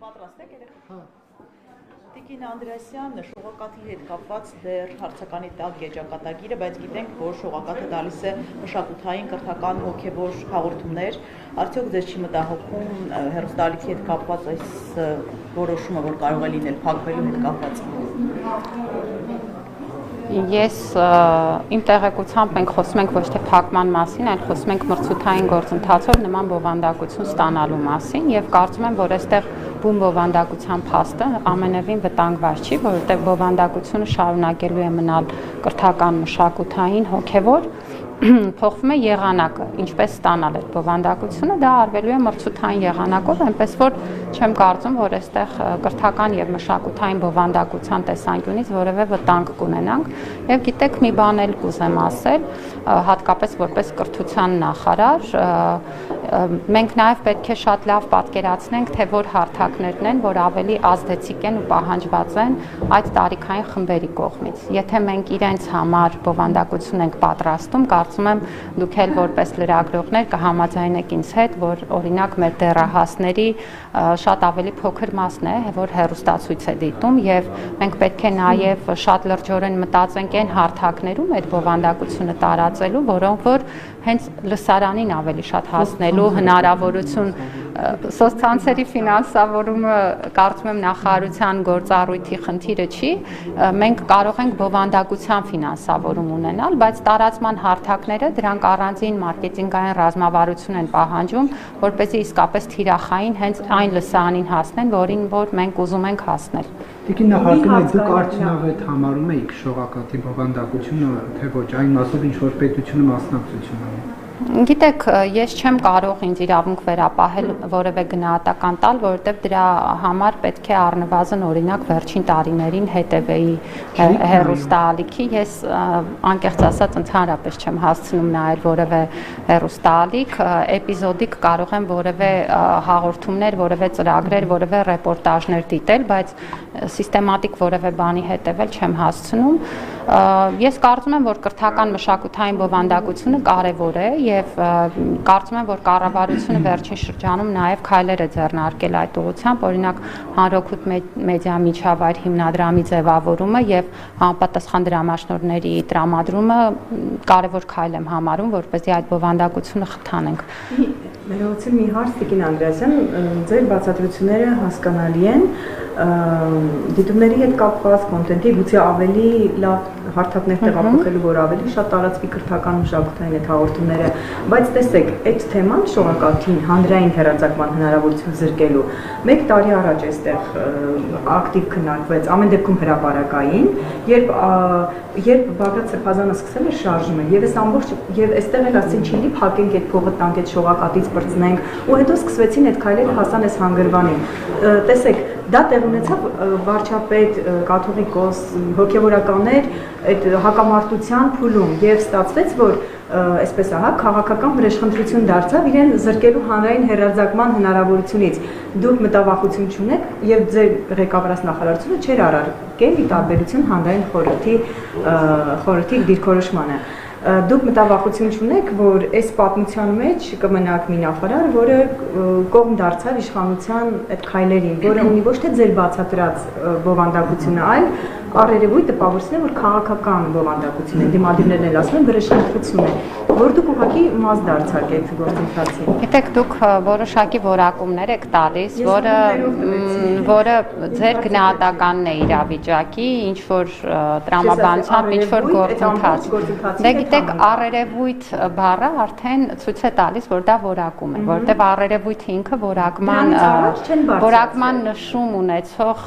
Պատրաստ եք երեխա։ Տիկին Անդրեասյան շողակաթի հետ կապված դեռ հարցականի տակ երջանկատագիրը, բայց գիտենք, որ շողակաթը տալիս է մշակութային, կրթական, հոգևոր հաղորդումներ, արդյոք ձեզ չի մտահոգում հեռուստաալիքի հետ կապված այս որոշումը, որ կարող է լինել փակվելու հետ կապված։ Ես իմ տեղեկությամբ մենք խոսում ենք ոչ թե փակման մասին, այլ խոսում ենք մրցութային գործընթացով նման բովանդակություն ստանալու մասին եւ կարծում եմ, որ այստեղ բուն բովանդակության փաստը ամենևին վտանգված չի, որովհետեւ բովանդակությունը շարունակելու է մնալ կրթական, մշակութային, հոգևոր փոխվում է եղանակը, ինչպես ստանալ այդ բովանդակությունը, դա արվելու է մրցութային եղանակով, այնպես որ չեմ կարծում, որ այստեղ կրթական եւ մշակութային բովանդակության տեսանկյունից որևէ վտանգ կունենանք, եւ գիտեք, մի բան էլ կուզեմ ասել, հատկապես որպես կրթության նախարար, մենք նաեւ պետք է շատ լավ պատկերացնենք, թե որ հարթակներն են, որ ավելի ազդեցիկ են ու պահանջված են այդ տարիքային խմբերի կողմից։ Եթե մենք իրենց համար բովանդակություն ենք պատրաստում, կարծում եմ դուք էլ որպես լրագրողներ կհամաձայնեք ինձ հետ, որ օրինակ մեր դեռահասների շատ ավելի փոքր մասն է, որ հեռուստացույց է դիտում եւ մենք պետք է նաեւ շատ լրջորեն մտածենք այն հարթակներում այդ բովանդակությունը տարածելու, որոնք որ հենց լսարանին ավելի շատ հասնելու հնարավորություն սոցցանցերի ֆինանսավորումը կարծում եմ նախարարության գործառույթի խնդիրը չի, մենք կարող ենք բովանդակության ֆինանսավորում ունենալ, բայց տարածման հարթակները դրանք առանձին մարքեթինգային ռազմավարություն են պահանջում, որպեսզի իսկապես թիրախային հենց այն լսարանին հասնեն, որին որ մենք ուզում ենք հասնել։ Տիկին նախարար, դուք արդյունավետ համարում եք շողակաթի բովանդակությունը, թե ոչ, այն մասով ինչ որ պետությունը մասնակցություն ունի։ Գիտեք, ես չեմ կարող ինձ իրավունք վերապահել որևէ գնահատական տալ, որովհետև դրա համար պետք է առնվազն օրինակ վերջին տարիներին հետևեի հեռուստաալիքի, ես անկեղծ ասած ընդհանրապես չեմ հասցնում նայել որևէ հեռուստաալիք, էպիզոդիկ կարող եմ որևէ հաղորդումներ, որևէ ծրագրեր, որևէ ռեպորտաժներ դիտել, բայց սիստեմատիկ որևէ բանի հետևել չեմ հասցնում։ Ես կարծում եմ, որ կրթական մշակութային բովանդակությունը կարևոր է եւ կարծում եմ, որ կառավարությունը վերջին շրջանում նաեւ քայլեր է ձեռնարկել այդ ուղղությամբ, օրինակ հանրօգուտ մեդիա միջավայր հիմնադրամի ձևավորումը եւ համապատասխան դրամաշնորհների տրամադրումը կարևոր քայլ եմ համարում, որպեսզի այդ բովանդակությունը խթանենք։ Ներողություն, մի հարց Տիկին Անդրեասյան, ձեր բացատրությունները հասկանալի են, դիտումների հետ կապված կոնտենտի գուցե ավելի լավ հարթակներ տեղափոխելու, որ ավելի շատ տարածվի կրթական մշակութային այդ հաղորդումները, բայց տեսեք, այդ թեման շողակաթին հանրային հեռարձակման հնարավորություն զրկելու 1 տարի առաջ այստեղ ակտիվ քննարկվեց, ամեն դեպքում հրապարակային, երբ Բագրատ Սրբազանը սկսել էր շարժումը, եւ այս ամբողջ եւ այստեղ էլ ասին չի լի փակենք այդ փողը տանք այդ շողակաթից բրծնենք, ու հետո սկսվեցին այդ քայլերը հասան այս հանգրվանին։ Տեսեք, դա տեղ ունեցավ վարչապետ, կաթողիկոս, հոգևորականներ այդ հակամարտության փուլում եւ ստացվեց, որ այսպես ահա քաղաքական վրեժխնդրություն դարձավ իրեն զրկելու հանրային հեռարձակման հնարավորությունից։ Դուք մտավախություն չունեք եւ ձեր ղեկավարած նախարարությունը չէր առարկել ի տարբերություն հանրային խորհրդի դիրքորոշմանը։ Դուք մտավախություն չունեք, որ այս պատմության մեջ կմնաք մի նախարար, որը կողմ դարձավ իշխանության այդ քայլերին, որը ունի ոչ թե ձեր բացատրած բովանդակությունը, այլ առերևույթ տպավորություն է, որ քաղաքական բովանդակություն է, դիմադիրներն էլ ասում են վրեժխնդրություն է, որ դուք ուղղակի մաս դարձաք այդ գործընթացին։ Գիտեք, դուք որոշակի որակումներ եք տալիս, որը ձեր գնահատականն է իրավիճակի, ինչ որ տրամաբանությամբ, ինչ որ գործընթաց։ Դե գիտեք, առերևույթ բառը արդեն ցույց է տալիս, որ դա որակում է, որտեղ առերևույթը ինքը որակման նշում ունեցող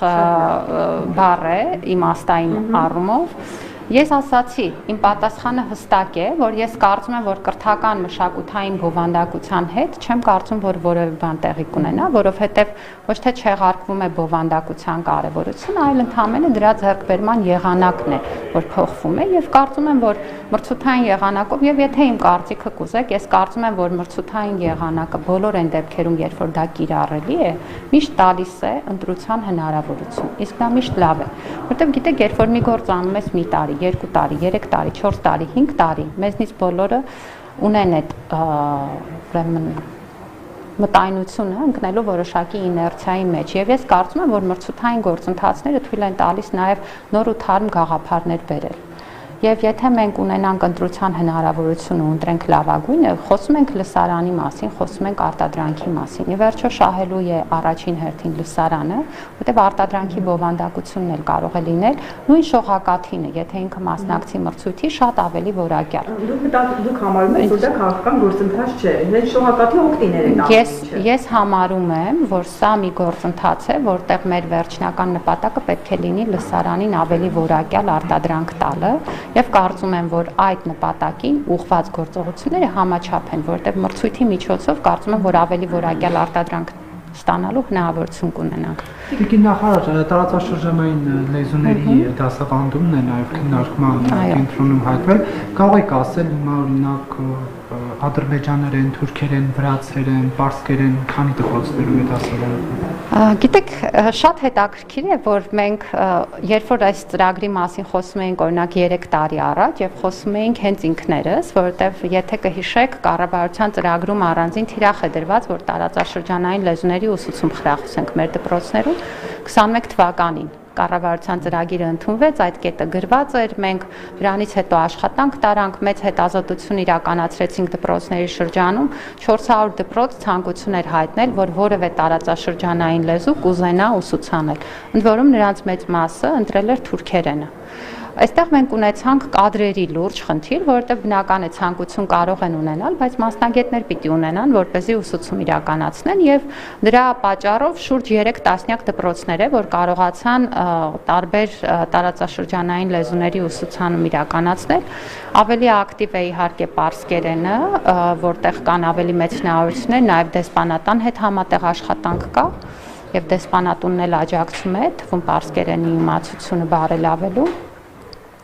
բառ է իմաստային առումով։ Ես ասացի, իմ պատասխանը հստակ է, որ ես կարծում եմ, որ կրթական մշակութային բովանդակության հետ չեմ կարծում, որ որևէ բան տեղի կունենա, որովհետև ոչ թե չեղարկվում է բովանդակության կարևորությունը, այլ ընդհանրապես դրա ձեռքբերման եղանակն է, որ փոխվում է եւ կարծում եմ, որ մրցութային եղանակով եւ եթե իմ կարծիքը կուզեք, ես կարծում եմ, որ մրցութային եղանակը բոլոր այն դեպքերում, երբ որ դա կիրառելի է, միշտ տալիս է ընտրության հնարավորություն։ Իսկ դա միշտ լավ է, որտեղ գիտեք, երբ որ մի գործ անում ես մի տարի 2 տարի, 3 տարի, 4 տարի, 5 տարի, մեզնից բոլորը ունեն այդ ուրեմն մտայնությունը ընկնելու որոշակի իներցիայի մեջ եւ ես կարծում եմ, որ մրցութային գործընթացները թույլ են տալիս նաեւ նոր ու թարմ գաղափարներ բերել։ Եվ եթե մենք ունենանք ընտրության հնարավորություն ու ընտրենք լավագույնը, խոսում ենք լսարանի մասին, խոսում ենք արտադրանքի մասին։ Ի վերջո շահելու է առաջին հերթին լսարանը, որտեղ արտադրանքի բովանդակությունն էլ կարող է լինել նույն շողակաթինը, եթե ինքը մասնակցի մրցույթի, շատ ավելի որակյալ։ Դուք համարում եք, որ դա քաղաքական գործընթաց չէ, այդ շողակաթի օգտիներ են ակտիվ։ Ես համարում եմ, որ սա մի գործընթաց է, որտեղ մեր վերջնական նպատակը պետք է լինի լսարանին ավելի որակյալ արտադրանք տալը։ Եվ կարծում եմ, որ այդ նպատակին ուղղված գործողությունները համաչափ են, որտեղ մրցույթի միջոցով կարծում եմ, որ ավելի որակյալ արտադրանք ստանալու հնարավորություն կունենանք։ Տիկին նախարար, տարածաշրջանային լեզուների դասավանդումն է նաև քննարկման կենտրոնում հայտնվել։ Կարող եք ասել հիմա օրինակ ադրբեջաներեն, թուրքերեն, վրացերեն, պարսկերեն, քանի դպրոցներում է դասավանդվում։ Գիտեք, շատ հետաքրքիր է, որ մենք երբ որ այս ծրագրի մասին խոսում էինք օրինակ 3 տարի առաջ եւ խոսում էինք հենց ինքներս, որովհետեւ եթե կհիշեք, կառավարության ծրագրում առանձին թիրախ է դրված, որ տարածաշրջանային լեզուների ուսուցում խրախուսենք մեր դպրոցներում 21 թվականին։ Կառավարության ծրագիրը ընդունվեց, այդ կետը գրված էր, մենք դրանից հետո աշխատանք տարանք, մեծ հետազոտություն իրականացրեցինք դպրոցների շրջանում, 400 դպրոց ցանկություն էր հայտնել, որ որևէ տարածաշրջանային լեզու կուզենա ուսուցանել։ Ընդ որում նրանց մեծ մասը ընտրել էր թուրքերենը։ Այստեղ մենք ունեցանք կադրերի լուրջ խնդիր, որովհետև բնական է ցանկություն կարող են ունենալ, բայց մասնագետներ պիտի ունենան, որպեսզի ուսուցում իրականացնեն եւ դրա պատճառով շուրջ 3 տասնյակ դպրոցներ է, որ կարողացան տարբեր տարածաշրջանային լեզուների ուսուցանում իրականացնել։ Ավելի ակտիվ է իհարկե պարսկերենը, որտեղ կան ավելի մեծ հնարավորություններ, նաեւ դեսպանատան հետ համատեղ աշխատանք կա եւ դեսպանատունն էլ աջակցում է թվում պարսկերենի իմացությունը բարելավելու։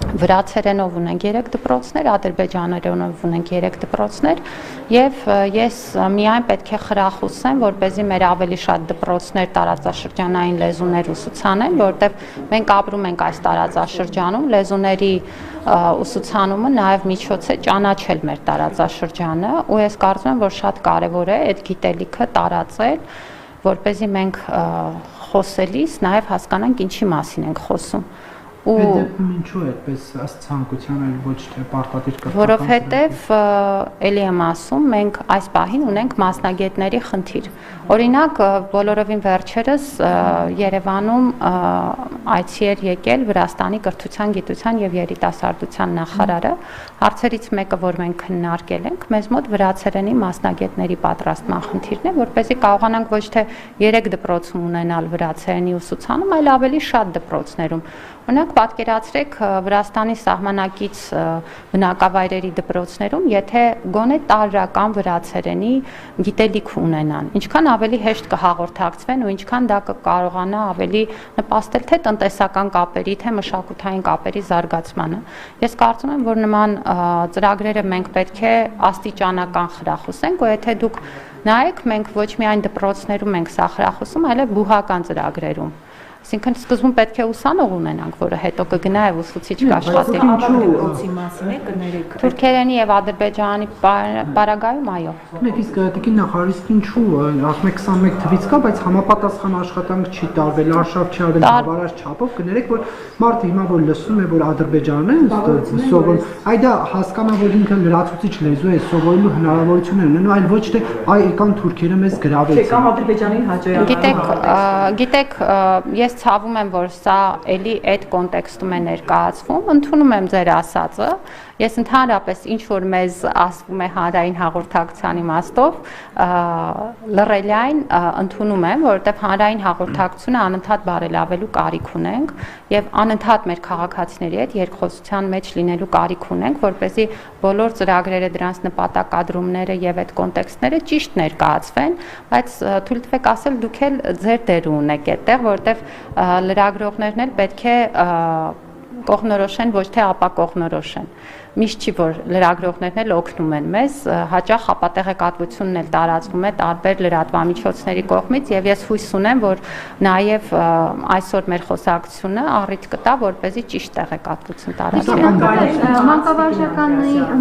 Վրացերենով ունենք 3 դպրոցներ, ադրբեջաներենով ունենք 3 դպրոցներ եւ ես միայն պետք է խրախուսեմ, որպեսզի մեր ավելի շատ դպրոցներ տարածաշրջանային լեզուներ ուսուցանեն, որովհետեւ մենք ապրում ենք այս տարածաշրջանում, լեզուների ուսուցանումը նաեւ միջոց է ճանաչել մեր տարածաշրջանը ու ես կարծում եմ, որ շատ կարեւոր է այդ գիտելիքը տարածել, որպեսզի մենք խոսելիս նաեւ հասկանանք ինչի մասին ենք խոսում։ Դեպքում ինչու է այդպես ըստ ցանկության այլ ոչ թե պարտադիր կրթական։ Որովհետև ելի եմ ասում, մենք այս պահին ունենք մասնագետների խնդիր։ Օրինակ, բոլորովին վերջերս Երևանում այցի էր եկել Վրաստանի կրթության, գիտության եւ երիտասարդության նախարարը։ Հարցերից մեկը, որ մենք քննարկել ենք, մեզ մոտ վրացերենի մասնագետների պատրաստման խնդիրն է, որպեսզի կարողանանք ոչ թե 3 դպրոցում ունենալ վրացերենի ուսուցանում, այլ ավելի շատ դպրոցներում։ Օրինակ պատկերացրեք Վրաստանի սահմանակից բնակավայրերի դպրոցներում, եթե գոնե տարրական վրացերենի գիտելիք ունենան, ինչքան ավելի հեշտ կհաղորդակցվեն ու ինչքան դա կկարողանա ավելի նպաստել թե տնտեսական կապերի, թե մշակութային կապերի զարգացմանը։ Ես կարծում եմ, որ նման ծրագրերը մենք պետք է աստիճանական խրախուսենք, ու եթե դուք նայեք, մենք ոչ միայն դպրոցներում ենք սա խրախուսում, այլև բուհական ծրագրերում։ Այսինքն սկզբում պետք է ուսանող ունենանք, որը հետո կգնա եւ ուսուցիչ կաշխատի։ Դպրոցի մասին է կներեք։ Թուրքերենի եւ ադրբեջանի պարագայում այո։ Մեկ իսկ տիկին նախարար, իսկ ինչու ասում եք 21 թվից կա, բայց համապատասխան աշխատանք չի տարվել, արշավ չի արվել բավարար չափով, կներեք, որ մարդը հիմա որ լսում է, որ ադրբեջանն է սովորում, այ դա հասկանա, որ ինքը լրացուցիչ լեզու է, սովորելու հնարավորություն ունեն, այլ ոչ թե այ եկան թուրքերը մեզ գրավեցին։ Կամ ադրբեջանին հաջողական։ Գիտեք, ես ցավում եմ, որ սա էլի այդ կոնտեքստում է ներկայացվում, ընդունում եմ ձեր ասածը, ես ընդհանրապես ինչ որ մեզ ասվում է հանրային հաղորդակցության իմաստով, լռելիային ընդունում եմ, որովհետև հանրային հաղորդակցությունը անընդհատ բարելավելու կարիք ունենք եւ անընդհատ մեր քաղաքացիների հետ երկխոսության մեջ լինելու կարիք ունենք, որպեսզի բոլոր ծրագրերը, դրանց նպատակադրումները եւ այդ կոնտեքստները ճիշտ ներկայացվեն, բայց թույլ տվեք ասել, դուք էլ ձեր դերը ունեք այդտեղ, որովհետև լրագրողներն էլ պետք է կողմնորոշ են, ոչ թե ապակողմնորոշ են։ Միշտ չի, որ լրագրողներն էլ օգնում են մեզ, հաճախ ապատեղեկատվությունն էլ տարածվում է տարբեր լրատվամիջոցների կողմից եւ ես հույս ունեմ, որ նաեւ այսօր մեր խոսակցությունը առիթ կտա, որպեսզի ճիշտ տեղեկատվություն տարածվի։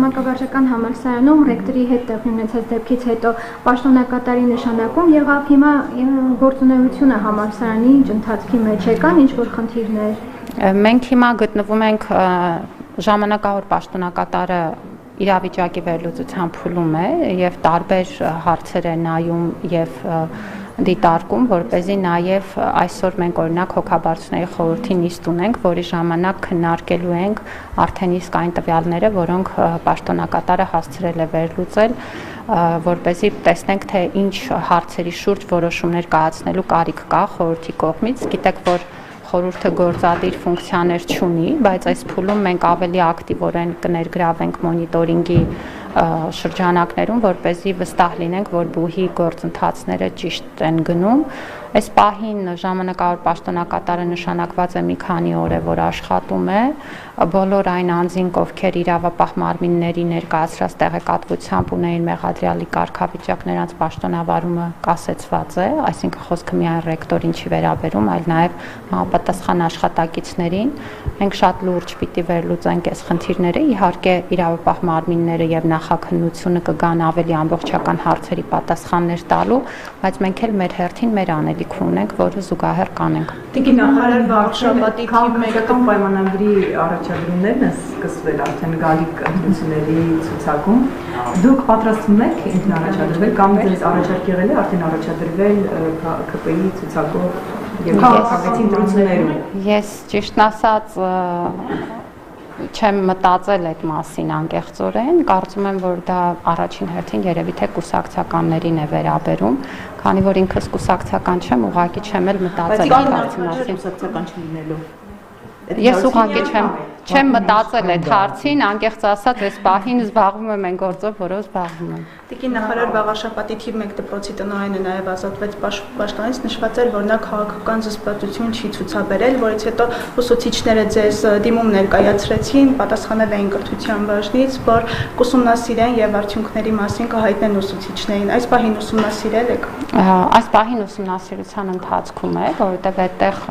Մանկավարժական համալսարանում ռեկտորի հետ տեղի ունեցած դեպքից հետո պաշտոնակատարի նշանակում եղավ, հիմա գործունեությունը համալսարանի ընթացքի մեջ եկան ինչ-որ խնդիրներ։ Մենք հիմա գտնվում ենք ժամանակավոր պաշտոնակատարը իրավիճակի վերլուծության փուլում է եւ տարբեր հարցեր է նայում եւ դիտարկում, որպեսզի նաև այսօր մենք օրինակ հոգաբարձուների խորհրդի նիստ ունենք, որի ժամանակ քննարկելու ենք արդեն իսկ այն տվյալները, որոնք պաշտոնակատարը հասցրել է վերլուծել, որպեսզի տեսնենք, թե ինչ հարցերի շուրջ որոշումներ կայացնելու կարիք կա խորհրդի կողմից։ Գիտեք, որ խորհուրդը գործադիր ֆունկցիաներ չունի, բայց այս փուլում մենք ավելի ակտիվորեն կներգրավենք մոնիտորինգի շրջանակներում, որպեսզի վստահ լինենք, որ բուհի գործընթացները ճիշտ են գնում։ Այս պահին ժամանակավոր պաշտոնակատարը նշանակված է մի քանի օր է, որ աշխատում է, բոլոր այն անձինք, ովքեր իրավապահ մարմինների ներկայացրած տեղեկատվությամբ ունեին մեղադրյալի կարգավիճակ, նրանց պաշտոնավարումը կասեցված է, այսինքն խոսքը միայն ռեկտորին չի վերաբերում, այլ նաև համապատասխան աշխատակիցներին։ Մենք շատ լուրջ պիտի վերլուծենք այս խնդիրները, իհարկե իրավապահ մարմինները եւ նախաքննությունը կգան ավելի ամբողջական հարցերի պատասխաններ տալու, բայց մենք էլ մեր հերթին մեր անելիք ունենք, որը զուգահեռ կանենք։ Տիկին նախարար վարչապետի քաղաքական պայմանագրի առաջադրումներն է սկսվել արդեն գալիք ընտրությունների ցուցակում։ Դուք պատրաստվում եք ինքն առաջադրվել կամ ձեզ առաջարկ եղել է արդեն առաջադրվել ԿՊ-ի ցուցակով եւ քաղաքացի ընտրություններում։ Ես ճիշտն ասած չեմ մտածել այդ մասին անկեղծորեն, կարծում եմ, որ դա առաջին հերթին երևի թե կուսակցականներին է վերաբերում, քանի որ ինքս կուսակցական չեմ, ուղղակի չեմ էլ մտածել այդ հարցի մասին։ Կուսակցական չլինելու։ Ես ուղղակի չեմ մտածել այդ հարցին, անկեղծ ասած, այս պահին զբաղվում եմ այն գործով, որով զբաղվում եմ։ Տիկին նախարար վաղաշաբաթի թիվ 1 դպրոցի տնօրենը նաև ազատվեց պաշտոնից, նշված էր, որ նա քաղաքական զսպվածություն չի ցուցաբերել, որից հետո ուսուցիչները ձեզ դիմում ներկայացրեցին, պատասխանել էին կրթության բաժնից, որ կուսումնասիրեն եւ արդյունքների մասին կհայտնեն ուսուցիչներին։ Այս պահին ուսումնասիրել եք։ Այս պահին ուսումնասիրության ընթացքում է, որովհետեւ այդտեղ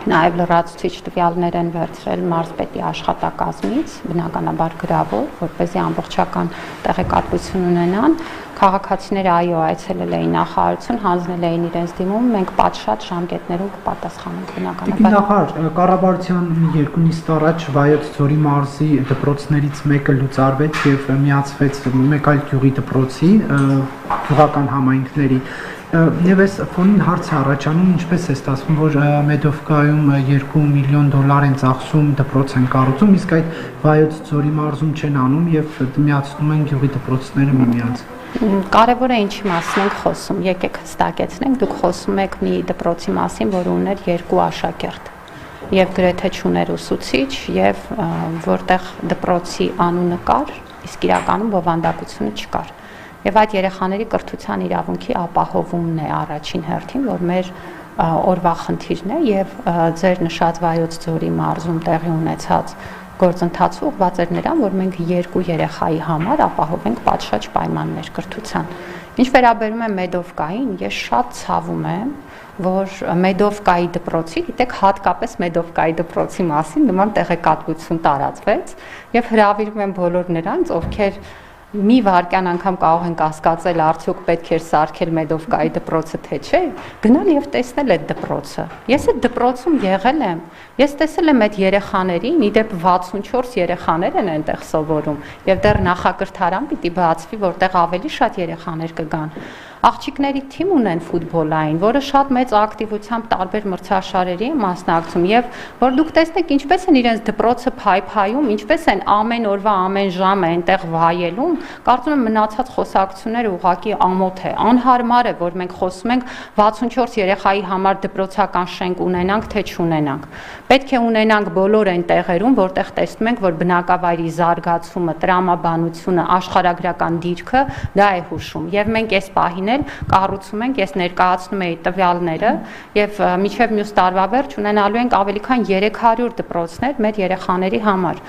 նաև լրացուցիչ տվյալներ են վերցրել մարզպետի աշխատակազմից, բնականաբար գրավոր, որպեսզի ամբողջական տեղեկատվություն ունենան։ Քաղաքացիները այո այցելել էին նախարարություն, հանձնել էին իրենց դիմում, մենք պատշաճ ժամկետներում կպատասխանենք բնականաբար։ Նախարար, կառավարության մի երկու նիստ առաջ Վայոց ձորի մարզի դպրոցներից մեկը լուծարվեց եւ միացվեց մեկ այլ գյուղի դպրոցի գյուղական համայնքների։ Եվ այս ֆոնին հարց է առաջանում, ինչպես է ստացվում, որ Մեդովկայում $2 միլիոն են ծախսում, դպրոց են կառուցում, իսկ այդ Վայոց ձորի մարզում չեն անում եւ միացնում են գյուղի դպրոցները միմյանց։ Կարևորը ինչի մասին ենք խոսում, եկեք հստակեցնենք, դուք խոսում եք մի դպրոցի մասին, որը ուներ 2 աշակերտ եւ գրեթե չուներ ուսուցիչ եւ որտեղ դպրոցի անունը կար, իսկ իրականում բովանդակությունը չկար։ Եվ այդ երեխաների կրթության իրավունքի ապահովումն է առաջին հերթին, որ մեր օրվա խնդիրն է եւ ձեր նշած Վայոց ձորի մարզում տեղի ունեցած գործընթացը ուղղված էր նրան, որ մենք 2 երեխայի համար ապահովենք պատշաճ պայմաններ կրթության։ Ինչ վերաբերում է Մեդովկային, ես շատ ցավում եմ, որ Մեդովկայի դպրոցի, գիտեք, հատկապես Մեդովկայի դպրոցի մասին նման տեղեկատվություն տարածվեց եւ հրավիրում եմ բոլոր նրանց, ովքեր մի վարքյան անգամ կարող են կասկածել, արդյոք պետք էր սարքել Մեդովկայի դպրոցը, թե չէ, գնալ եւ տեսնել այդ դպրոցը։ Ես այդ դպրոցում եղել եմ, ես տեսել եմ այդ երեխաներին, իդեպ 64 երեխաներ են այնտեղ սովորում եւ դեռ նախակրթարան պիտի բացվի, որտեղ ավելի շատ երեխաներ կգան։ Աղջիկների թիմ ունեն ֆուտբոլային, որը շատ մեծ ակտիվությամբ տարբեր մրցաշարերի է մասնակցում եւ որ դուք տեսնեք ինչպես են իրենց դպրոցը փայփայում, ինչպես են ամեն օրվա ամեն ժամը այնտեղ վայելում, կարծում եմ մնացած խոսակցությունները ուղղակի ամոթ է, անհարմար է, որ մենք խոսում ենք 64 երեխայի համար դպրոցական շենք ունենանք, թե չունենանք։ Պետք է ունենանք բոլոր այն տեղերում, որտեղ տեսնում ենք, որ բնակավայրի զարգացումը, տրամաբանությունը, աշխարհագրական դիրքը դա է հուշում եւ մենք այս պահին էլ կառուցում ենք, ես ներկայացնում էի տվյալները եւ մինչեւ մյուս տարվա վերջ ունենալու ենք ավելի քան 300 դպրոցներ մեր երեխաների համար։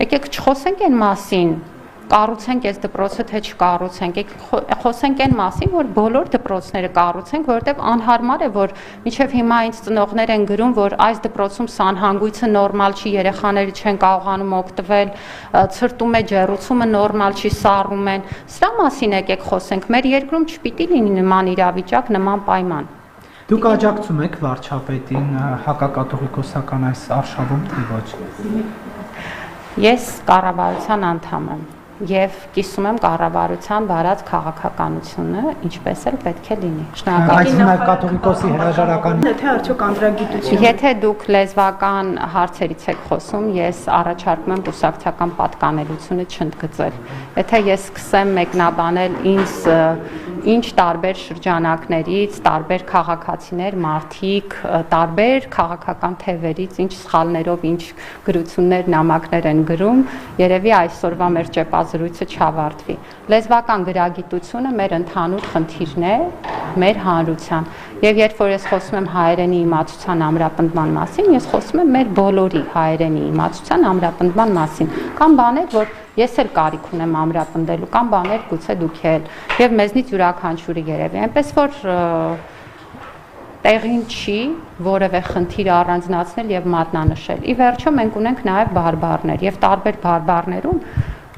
Եկեք չխոսենք այն մասին, կառուցենք այս դպրոցը թե չկառուցենք, խոսենք այն մասին, որ բոլոր դպրոցները կառուցենք, որովհետև անհարմար է, որ մինչև հիմա ինձ ծնողներ են գրում, որ այս դպրոցում սանհանգույցը նորմալ չի, երեխաները չեն կարողանում օգտվել, ցրտում է, ջեռուցումը նորմալ չի, սառում են։ Սրա մասին եկեք խոսենք, մեր երկրում չպիտի լինի նման իրավիճակ, նման պայման։ Դուք աջակցում եք վարչապետին հակակաթողիկոսական այս արշավում, թե ոչ։ Ես կառավարության անդամ եմ եւ կիսում եմ կառավարության վարած քաղաքականությունը, ինչպես էլ պետք է լինի։ Շնորհակալություն նաեւ կաթողիկոսի հրաժարականի։ Թե արդյոք անդրագիտություն։ Եթե դուք լեզվական հարցերից եք խոսում, ես առաջարկում եմ կուսակցական պատկանելությունը չընդգծել։ Եթե ես սկսեմ մեկնաբանել ինձ ինչ տարբեր շրջանակներից, տարբեր քաղաքացիներ, մարդիկ, տարբեր քաղաքական թևերից ինչ սխալներով, ինչ գրություններ, նամակներ են գրում, երևի այսօրվա մեր ճեպազրույցը չավարտվի։ Լեզվական գրագիտությունը մեր ընդհանուր խնդիրն է, մեր հանրության։ Եվ երբ որ ես խոսում եմ հայերենի իմացության ամրապնդման մասին, ես խոսում եմ մեր բոլորի հայերենի իմացության ամրապնդման մասին։ Կամ բաներ, որ ես էլ կարիք ունեմ ամրապնդելու, կամ բաներ գուցե դուք էլ, եւ մեզնից յուրաքանչյուրի երևի, այնպես որ տեղին չի որևէ խնդիր առանձնացնել եւ մատնանշել։ Ի վերջո մենք ունենք նաեւ բարբառներ եւ տարբեր բարբառներում,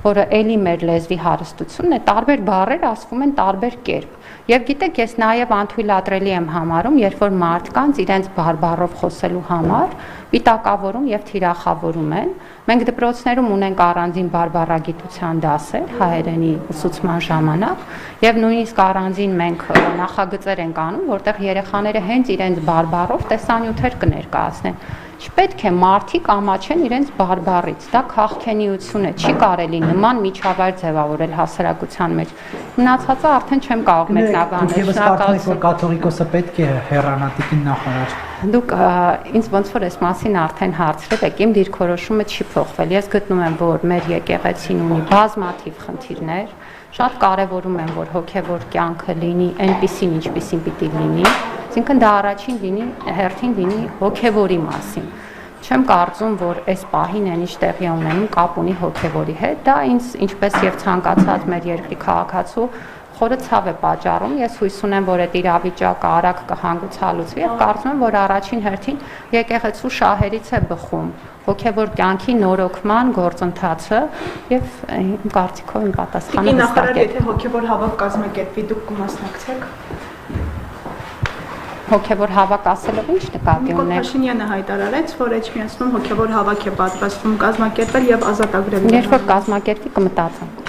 որը էլի մեր լեզվի հարստությունն է, տարբեր բառեր ասվում են տարբեր կերպ։ Եվ գիտեք, ես նաև անթույլատրելի եմ համարում, երբ որ մարդկանց իրենց բարբառով խոսելու համար պիտակավորում եւ թիրախավորում են։ Մենք դպրոցներում ունենք առանձին բարբառագիտության դասեր հայերենի ուսուցման ժամանակ եւ նույնիսկ առանձին մենք նախագծեր ենք անում, որտեղ երեխաները հենց իրենց բարբառով տեսանյութեր կներկայացնեն։ Չպետք է մարդիկ ամաչեն իրենց բարբառից, դա քաղաքենիություն է, չի կարելի նման միջավայր ձևավորել հասարակության մեջ։ Մնացածը արդեն չեմ կարող մեկնաբանել։ Եվ կարծում եք, որ կաթողիկոսը պետք է հեռանա տիկին նախարար։ Դուք ինձ ոնց որ այս մասին արդեն հարցրել եք, իմ դիրքորոշումը չի փոխվել։ Ես գտնում եմ, որ մեր եկեղեցին ունի բազմաթիվ խնդիրներ, շատ կարևորում եմ, որ հոգևոր կյանքը լինի այնպիսին, ինչպիսին պիտի լինի, այսինքն դա առաջին հերթին լինի հոգևորի մասին։ Չեմ կարծում, որ այս պահին այն ինչ տեղի ունենում կապ ունի հոգևորի հետ, դա ինձ ինչպես եւ ցանկացած մեր երկրի քաղաքացու խորը ցավ է պատճառում։ Ես հույս ունեմ, որ այդ իրավիճակը արագ կհանգուցալուծվի եւ կարծում եմ, որ առաջին հերթին եկեղեցու շահերից է բխում հոգևոր կյանքի նորոգման գործընթացը եւ իմ կարծիքով իմ պատասխանը նախարար, եթե հոգևոր հավաք կազմակերպվի, դուք կմասնակցեք։ Հոգևոր հավաք ասելով ինչ նկատի ունեք։ Նիկոլ Փաշինյանը հայտարարեց, որ Էջմիածնում հոգևոր հավաք է պատրաստվում կազմակերպել եւ ազատ agrել։ Երբ որ կազմակերպվի կմտածեմ։